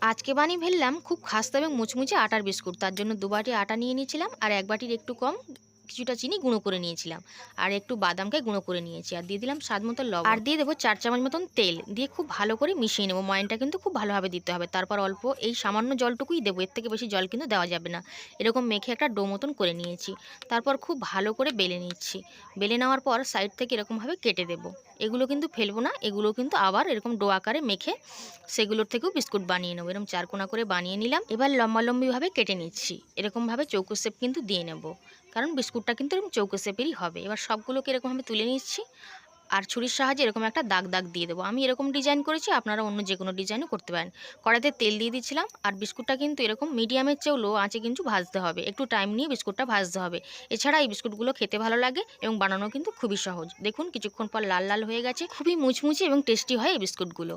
আজকে বানিয়ে ফেললাম খুব খাস্তা এবং মুচমুচে আটার বিস্কুট। তার জন্য ২ বাটি আটা নিয়ে নিয়েছিলাম আর ১ বাটির একটু কম কিছুটা চিনি গুঁড়ো করে নিয়েছিলাম। আর একটু বাদামকে গুঁড়ো করে নিয়েছি। আর দিয়ে দিলাম স্বাদ মতো লবণ। আর দিয়ে দেবো ৪ চামচ মতন তেল। দিয়ে খুব ভালো করে মিশিয়ে নেবো। ময়ানটা কিন্তু খুব ভালোভাবে দিতে হবে। তারপর অল্প এই সামান্য জলটুকুই দেবো। এর থেকে বেশি জল কিন্তু দেওয়া যাবে না। এরকম মেখে একটা ডো মতন করে নিয়েছি। তারপর খুব ভালো করে বেলে নিচ্ছি। বেলে নেওয়ার পর সাইড থেকে এরকমভাবে কেটে দেবো। এগুলো কিন্তু ফেলবো না। এগুলো কিন্তু আবার এরকম ডো আকারে মেখে সেগুলোর থেকেও বিস্কুট বানিয়ে নেবো। এরকম চারকোনা করে বানিয়ে নিলাম। এবার লম্বালম্বিভাবে কেটে নিচ্ছি। এরকমভাবে চৌকো শেপ কিন্তু দিয়ে নেব, কারণ বিস্কুটটা কিন্তু এরকম চৌকো শেপেরই হবে। এবার সবগুলোকে এরকমভাবে তুলে নিচ্ছি আর ছুরির সাহায্যে এরকম একটা দাগ দাগ দিয়ে দেবো। আমি এরকম ডিজাইন করেছি, আপনারা অন্য যে কোনো ডিজাইনও করতে পারেন। কড়াইতে তেল দিয়ে দিচ্ছিলাম আর বিস্কুটটা কিন্তু এরকম মিডিয়ামের চেয়েও লো আঁচে কিন্তু ভাজতে হবে। একটু টাইম নিয়ে বিস্কুটটা ভাজতে হবে। এছাড়া এই বিস্কুটগুলো খেতে ভালো লাগে এবং বানানো কিন্তু খুবই সহজ। দেখুন কিছুক্ষণ পর লাল লাল হয়ে গেছে। খুবই মুচমুচে এবং টেস্টি হয় এই বিস্কুটগুলো।